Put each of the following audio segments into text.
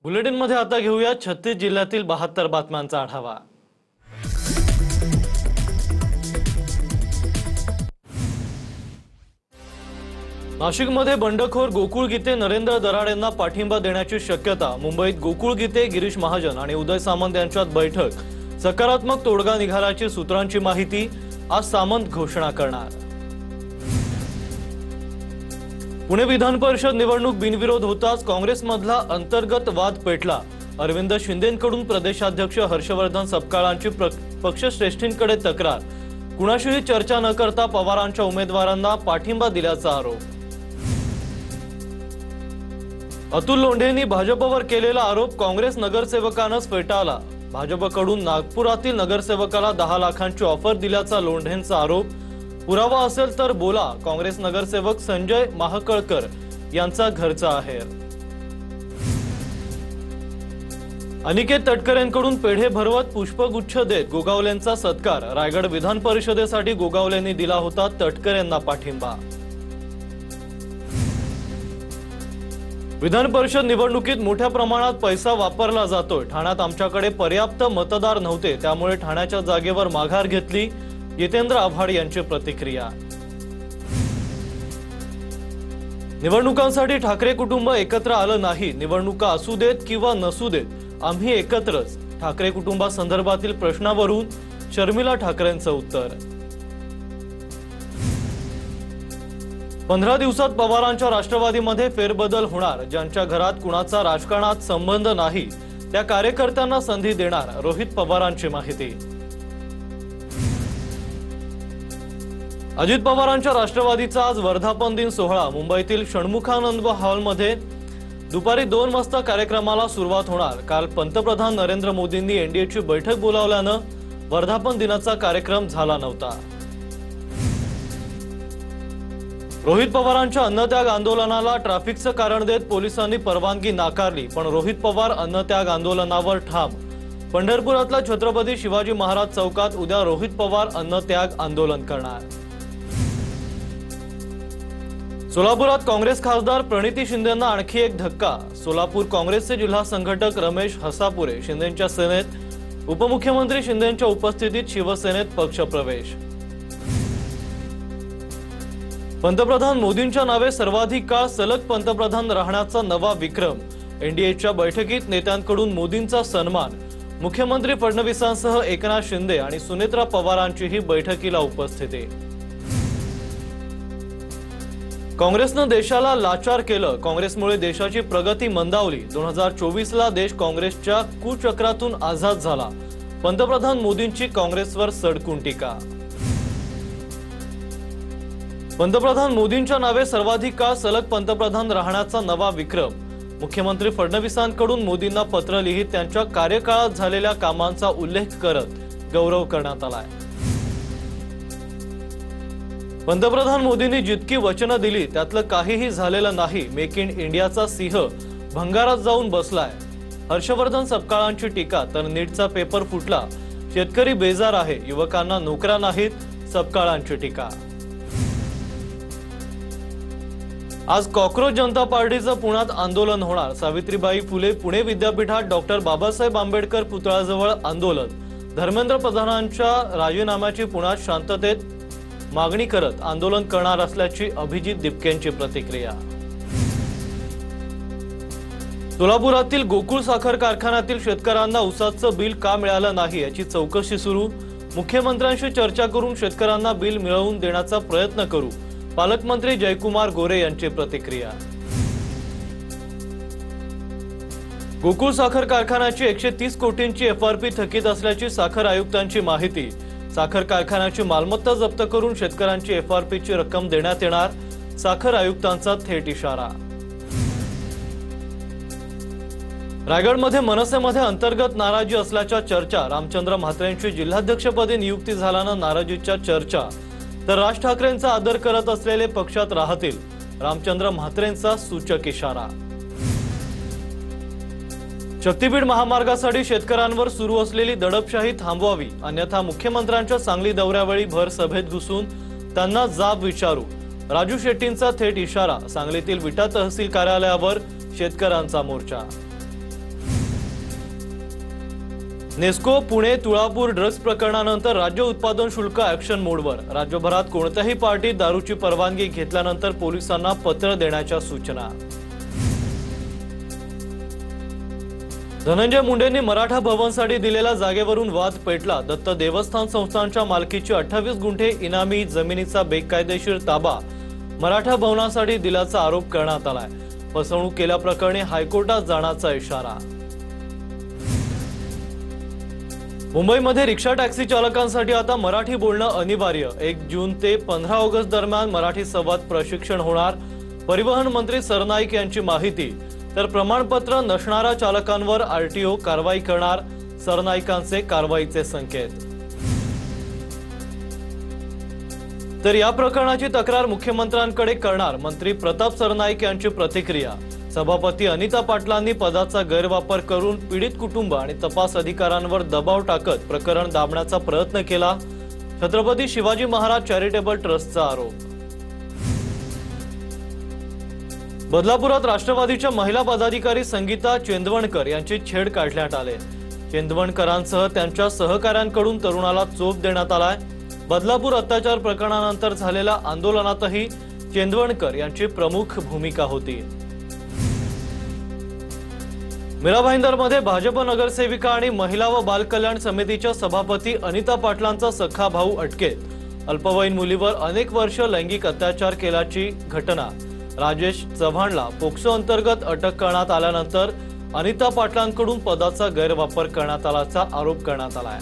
बुलेटिनमध्ये आता घेऊया 36 जिल्ह्यातील 72 बातम्यांचा आढावा। नाशिकमध्ये बंडखोर गोकुळ गीते नरेंद्र दराडेंना पाठिंबा देण्याची शक्यता। मुंबईत गोकुळ गीते, गिरीश महाजन आणि उदय सामंत यांच्यात बैठक। सकारात्मक तोडगा निघाल्याची सूत्रांची माहिती। आज सामंत घोषणा करणार। पुणे विधान परिषद निवडणूक बिनविरोध होताच काँग्रेसमधला अंतर्गत वाद पेटला। अरविंद शिंदेंकडून प्रदेशाध्यक्ष हर्षवर्धन सपकाळांची पक्षश्रेष्ठींकडे तक्रार। कुणाशीही चर्चा न करता पवारांच्या उमेदवारांना पाठिंबा दिल्याचा आरोप। अतुल लोंढेंनी भाजपवर केलेला आरोप काँग्रेस नगरसेवकानंच फेटाळला। भाजपकडून नागपुरातील नगरसेवकाला 10 लाखांची ऑफर दिल्याचा लोंढेंचा आरोप। पुरावा असेल तर बोला, काँग्रेस नगरसेवक संजय महाकळकर यांचा घरचा आहेर। अनिकेत तटकरेंकडून पेढे भरवत पुष्पगुच्छ देत गोगावलेंचा सत्कार। रायगड विधान परिषदेसाठी गोगावलेंनी दिला होता तटकरेंना पाठिंबा। विधान परिषद निवडणुकीत मोठ्या प्रमाणात पैसा वापरला जातोय। ठाण्यात आमच्याकडे पर्याप्त मतदार नव्हते, त्यामुळे ठाण्याच्या जागेवर माघार घेतली। जितेंद्र आव्हाड यांची प्रतिक्रिया। निवडणुकांसाठी ठाकरे कुटुंब एकत्र आलं नाही। निवडणुका असू देत किंवा नसू देत, आम्ही एकत्रच। ठाकरे कुटुंबासंदर्भातील प्रश्नावरून शर्मिला ठाकरेंचं उत्तर। 15 दिवसात पवारांच्या राष्ट्रवादीमध्ये फेरबदल होणार। ज्यांच्या घरात कुणाचा राजकारणात संबंध नाही त्या कार्यकर्त्यांना संधी देणार। रोहित पवारांची माहिती। अजित पवारांच्या राष्ट्रवादीचा आज वर्धापन दिन सोहळा। मुंबईतील षण्मुखानंद हॉलमध्ये दुपारी 2 वाजता कार्यक्रमाला सुरुवात होणार। काल पंतप्रधान नरेंद्र मोदींनी एनडीएची बैठक बोलावल्यानं वर्धापन दिनाचा कार्यक्रम झाला नव्हता। रोहित पवारांच्या अन्नत्याग आंदोलनाला ट्रॅफिकचं कारण देत पोलिसांनी परवानगी नाकारली, पण रोहित पवार अन्नत्याग आंदोलनावर ठाम। पंढरपुरातल्या छत्रपती शिवाजी महाराज चौकात उद्या रोहित पवार अन्नत्याग आंदोलन करणार। सोलापुरात काँग्रेस खासदार प्रणिती शिंदेंना आणखी एक धक्का। सोलापूर काँग्रेसचे जिल्हा संघटक रमेश हसापुरे शिंदेंच्या सेनेत, उपमुख्यमंत्री शिंदेंच्या उपस्थितीत शिवसेनेत पक्षप्रवेश। पंतप्रधान मोदींच्या नावे सर्वाधिक काळ सलग पंतप्रधान राहण्याचा नवा विक्रम। एनडीएच्या बैठकीत नेत्यांकडून मोदींचा सन्मान। मुख्यमंत्री फडणवीसांसह एकनाथ शिंदे आणि सुनेत्रा पवारांचीही बैठकीला उपस्थिती। काँग्रेसनं देशाला लाचार केलं। काँग्रेसमुळे देशाची प्रगती मंदावली। 2024ला देश काँग्रेसच्या कुचक्रातून आझाद झाला। पंतप्रधान मोदींची काँग्रेसवर सडकून टीका। पंतप्रधान मोदींच्या नावे सर्वाधिक काळ सलग पंतप्रधान राहण्याचा नवा विक्रम। मुख्यमंत्री फडणवीसांकडून मोदींना पत्र लिहित त्यांच्या कार्यकाळात झालेल्या कामांचा उल्लेख करत गौरव करण्यात आलाय। पंतप्रधान मोदींनी जितकी वचनं दिली त्यातलं काहीही झालेलं नाही। मेक इन इंडियाचा सिंह भंगारात जाऊन बसलाय। हर्षवर्धन सपकाळांची टीका। तर नीटचा पेपर फुटला, शेतकरी बेजार आहे, युवकांना नोकऱ्या नाहीत, सपकाळांची टीका। आज कॉक्रोच जनता पार्टीचं पुण्यात आंदोलन होणार। सावित्रीबाई फुले पुणे विद्यापीठात डॉक्टर बाबासाहेब आंबेडकर पुतळ्याजवळ आंदोलन। धर्मेंद्र प्रधानांच्या राजीनाम्याची पुण्यात शांततेत मागणी करत आंदोलन करणार असल्याची अभिजित दिपकेंची प्रतिक्रिया। सोलापुरातील गोकुळ साखर कारखान्यातील शेतकऱ्यांना ऊसाचं बिल का मिळालं नाही याची चौकशी सुरू। मुख्यमंत्र्यांशी चर्चा करून शेतकऱ्यांना बिल मिळवून देण्याचा प्रयत्न करू। पालकमंत्री जयकुमार गोरे यांची प्रतिक्रिया। गोकुळ साखर कारखान्याची 130 कोटींची एफआरपी थकीत असल्याची साखर आयुक्तांची माहिती। साखर कारखान्याची मालमत्ता जप्त करून शेतकऱ्यांची एफआरपीची रक्कम देण्यात येणार। साखर आयुक्तांचा थेट इशारा। रायगडमध्ये मनसेमध्ये अंतर्गत नाराजी असल्याच्या चर्चा। रामचंद्र म्हात्रेंची जिल्हाध्यक्षपदी नियुक्ती झाल्यानं नाराजीच्या चर्चा। तर राज ठाकरेंचा आदर करत असलेले पक्षात राहतील, रामचंद्र म्हात्रेंचा सूचक इशारा। शक्तीपीठ महामार्गासाठी शेतकऱ्यांवर सुरू असलेली दडपशाही थांबवावी, अन्यथा मुख्यमंत्र्यांच्या सांगली दौऱ्यावेळी भर सभेत घुसून त्यांना जाब विचारू। राजू शेट्टींचा थेट इशारा। सांगलीतील विटा तहसील कार्यालयावर शेतकऱ्यांचा मोर्चा। नेस्को पुणे तुळापूर ड्रग्ज प्रकरणानंतर राज्य उत्पादन शुल्क ऍक्शन मोडवर। राज्यभरात कोणत्याही पार्टीत दारूची परवानगी घेतल्यानंतर पोलिसांना पत्र देण्याच्या सूचना। धनंजय मुंडेंनी मराठा भवनसाठी दिलेल्या जागेवरून वाद पेटला। दत्त देवस्थान संस्थांच्या मालकीची 28 गुंठे इनामी जमिनीचा बेकायदेशीर ताबा मराठा भवनासाठी दिल्याचा आरोप करण्यात आलाय। फसवणूक केल्याप्रकरणी हायकोर्टात जाण्याचा इशारा। मुंबईमध्ये रिक्षा टॅक्सी चालकांसाठी आता मराठी बोलणं अनिवार्य। 1 जून ते 15 ऑगस्ट दरम्यान मराठी संवाद प्रशिक्षण होणार। परिवहन मंत्री सरनाईक यांची माहिती। तर प्रमाणपत्र नसणाऱ्या चालकांवर आरटीओ कारवाई करणार। सरनाईकांचे कारवाईचे संकेत। तर या प्रकरणाची तक्रार मुख्यमंत्र्यांकडे करणार। मंत्री प्रताप सरनाईक यांची प्रतिक्रिया। सभापती अनिता पाटलांनी पदाचा गैरवापर करून पीडित कुटुंब आणि तपास अधिकाऱ्यांवर दबाव टाकत प्रकरण दाबण्याचा प्रयत्न केला। छत्रपती शिवाजी महाराज चॅरिटेबल ट्रस्टचा आरोप। बदलापुरात राष्ट्रवादीच्या महिला पदाधिकारी संगीता चेंदवणकर यांची छेड काढण्यात आली। चेंदवणकरांसह त्यांच्या सहकाऱ्यांकडून तरुणाला चोप देण्यात आलाय। बदलापूर अत्याचार प्रकरणानंतर झालेल्या आंदोलनातही चेंदवणकर यांची प्रमुख भूमिका होती। मीरा भाईंदरमध्ये भाजप नगरसेविका आणि महिला व बाल कल्याण समितीच्या सभापती अनिता पाटलांचा सख्खा भाऊ अटकेत। अल्पवयीन मुलीवर अनेक वर्ष लैंगिक अत्याचार केल्याची घटना। राजेश चव्हाणला पोक्सो अंतर्गत अटक करण्यात आल्यानंतर अनिता पाटलांकडून पदाचा गैरवापर करण्यात आल्याचा आरोप करण्यात आलाय।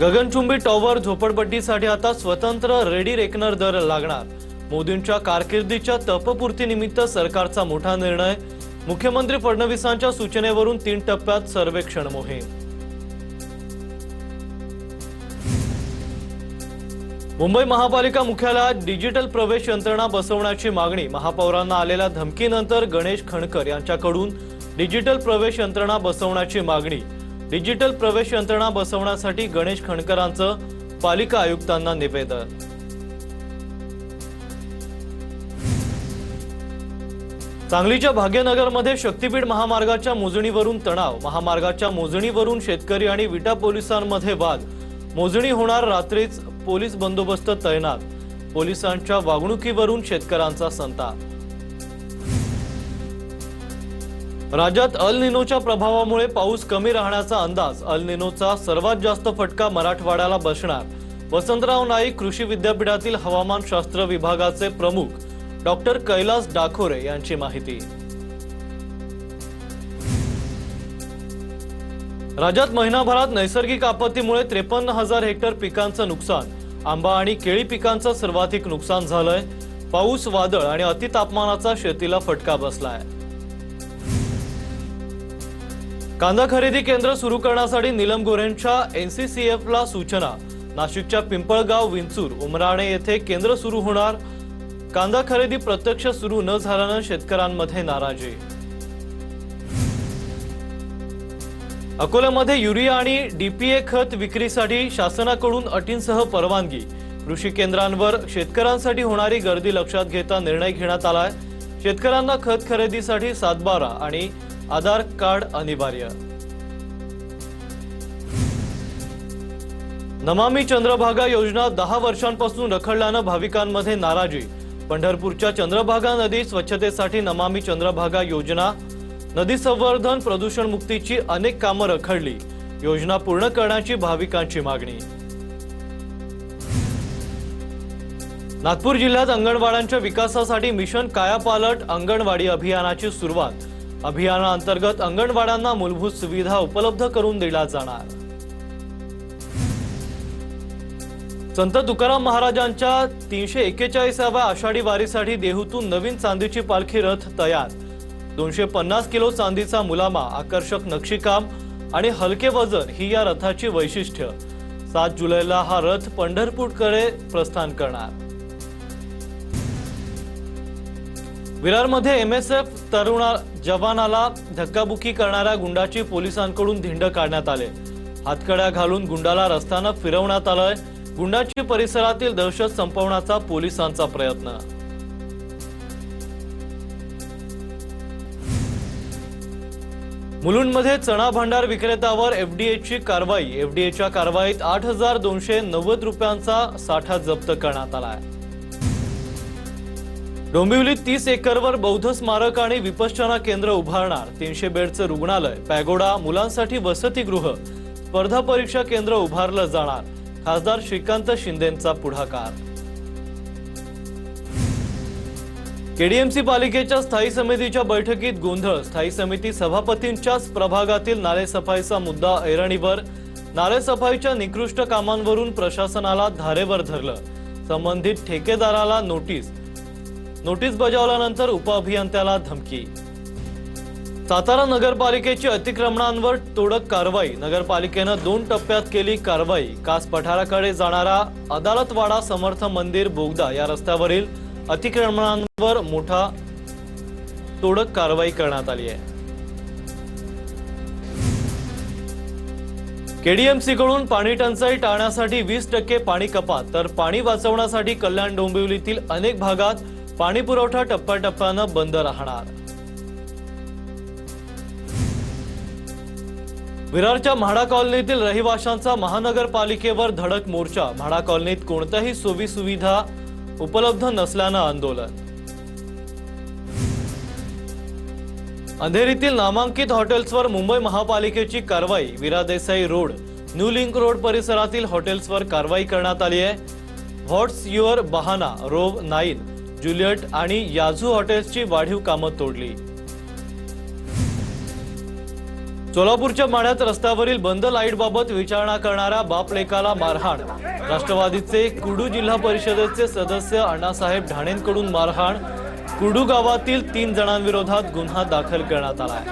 गगनचुंबी टॉवर झोपडपट्टीसाठी आता स्वतंत्र रेडी रेकनर दर लागणार। मोदींच्या कारकिर्दीच्या तपपूर्तीनिमित्त सरकारचा मोठा निर्णय। मुख्यमंत्री फडणवीसांच्या सूचनेवरून 3 टप्प्यात सर्वेक्षण मोहीम। मुंबई महापालिका मुख्यालयात डिजिटल प्रवेश यंत्रणा बसवण्याची मागणी। महापौरांना आलेल्या धमकीनंतर गणेश खणकर यांच्याकडून डिजिटल प्रवेश यंत्रणा बसवण्याची मागणी। डिजिटल प्रवेश यंत्रणा बसवण्यासाठी गणेश खणकरांचं पालिका आयुक्तांना निवेदन। सांगलीच्या भाग्यनगरमध्ये शक्तीपीठ महामार्गाच्या मोजणीवरून तणाव। महामार्गाच्या मोजणीवरून शेतकरी आणि विटा पोलिसांमध्ये वाद। मोजणी होणार रात्रीच पोलीस बंदोबस्त तैनात। पोलिसांच्या वागणुकीवरून शेतकऱ्यांचा संताप। राज्यात अल निनोच्या प्रभावामुळे पाऊस कमी राहण्याचा अंदाज। अल निनोचा सर्वात जास्त फटका मराठवाड्याला बसणार। वसंतराव नाईक कृषी विद्यापीठातील हवामानशास्त्र विभागाचे प्रमुख डॉक्टर कैलास डाखोरे यांची माहिती। राज्यात महिनाभरात नैसर्गिक आपत्तीमुळे 53,000 हेक्टर पिकांचं नुकसान। आंबा आणि केळी पिकांचं सर्वाधिक नुकसान झालंय। पाऊस, वादळ आणि अतितापमानाचा शेतीला फटका बसलाय। कांदा खरेदी केंद्र सुरू करण्यासाठी नीलम गोऱ्हेंच्या एनसीसीएफला सूचना। नाशिकच्या पिंपळगाव, विंचूर, उमराणे येथे केंद्र सुरू होणार। कांदा खरेदी प्रत्यक्ष सुरू न झाल्यानं शेतकऱ्यांमध्ये नाराजी। अकोल्यामध्ये युरिया आणि डीपीए खत विक्रीसाठी शासनाकडून अटींसह परवानगी। कृषी केंद्रांवर शेतकऱ्यांसाठी होणारी गर्दी लक्षात घेता निर्णय घेण्यात आलाय। शेतकऱ्यांना खत खरेदीसाठी 7/12 आणि आधार कार्ड अनिवार्य। नमामि चंद्रभागा योजना 10 वर्षांपासून रखडल्यानं भाविकांमध्ये नाराजी। पंढरपूरच्या चंद्रभागा नदी स्वच्छतेसाठी नमामि चंद्रभागा योजना। नदी संवर्धन, प्रदूषण मुक्तीची अनेक कामं रखडली। योजना पूर्ण करण्याची भाविकांची मागणी। नागपूर जिल्ह्यात अंगणवाड्यांच्या विकासासाठी मिशन कायापालट अंगणवाडी अभियानाची सुरुवात। अभियानाअंतर्गत अंगणवाड्यांना मूलभूत सुविधा उपलब्ध करून दिल्या जाणार। संत तुकाराम महाराजांच्या 341व्या आषाढी वारीसाठी देहूतून नवीन चांदीची पालखी रथ तयार। 250 किलो चांदीचा मुलामा, आकर्षक नक्षीकाम आणि हलके वजन ही या रथाची वैशिष्ट्य। 7 जुलैला हा रथ पंढरपूरकडे प्रस्थान करणार। विरारमध्ये एमएसएफ तरुण जवानाला धक्काबुक्की करणाऱ्या गुंडाची पोलिसांकडून धिंड काढण्यात आले। हातकड्या घालून गुंडाला रस्त्यानं फिरवण्यात आलंय। गुंडाची परिसरातील दहशत संपवण्याचा पोलिसांचा प्रयत्न। मुलुंडमध्ये चणा भांडार विक्रेत्यावर एफडीएची कारवाई। एफडीएच्या कारवाईत 8,290 रुपयांचा साठा जप्त करण्यात आला आहे। डोंबिवलीत 30 एकरवर बौद्ध स्मारक आणि विपश्यना केंद्र उभारणार। 300 बेडचं रुग्णालय, पॅगोडा, मुलांसाठी वसतिगृह, स्पर्धा परीक्षा केंद्र उभारलं जाणार। खासदार श्रीकांत शिंदेंचा पुढाकार। केडीएमसी पालिकेच्या स्थायी समितीच्या बैठकीत गोंधळ। स्थायी समिती सभापतींच्याच प्रभागातील नालेसफाईचा मुद्दा ऐरणीवर। नालेसफाईच्या निकृष्ट कामांवरून प्रशासनाला धारेवर धरलं। संबंधित ठेकेदाराला नोटीस बजावल्यानंतर उपअभियंत्याला धमकी। सातारा नगरपालिकेची अतिक्रमणांवर तोडक कारवाई। नगरपालिकेनं 2 टप्प्यात केली कारवाई। कास पठाराकडे जाणारा अदालतवाडा समर्थ मंदिर बोगदा या रस्त्यावरील अतिक्रमणांवर मोठा तोडक कारवाई करण्यात आली आहे। केडीएमसी कडून पाणी टंचाई टाळण्यासाठी 20% पाणी कपात। तर पाणी वाचवण्यासाठी कल्याण डोंबिवलीतील अनेक भागात पाणी पुरवठा टप्प्याटप्प्यानं बंद राहणार। विरारच्या म्हाडा कॉलनीतील रहिवाशांचा महानगरपालिकेवर धडक मोर्चा। म्हाडा कॉलनीत कोणत्याही सोयी सुविधा उपलब्ध नसल्यानं आंदोलन। अंधेरीतील नामांकित हॉटेल्सवर मुंबई महापालिकेची कारवाई। Vira Desai road, new link road परिसरातील हॉटेल्सवर कारवाई करण्यात आली आहे। What's Your Bahana, Row 9, Juliet आणि याझू हॉटेल्सची वाढीव कामं तोडली। सोलापूरच्या माढ्यात रस्त्यावरील बंद लाईटबाबत विचारणा करणाऱ्या बाप लेकाला मारहाण। राष्ट्रवादीचे कुर्डू जिल्हा परिषदेचे सदस्य अण्णासाहेब ढाणेंकडून मारहाण। कुर्डू गावातील 3 जणांविरोधात गुन्हा दाखल करण्यात आला आहे।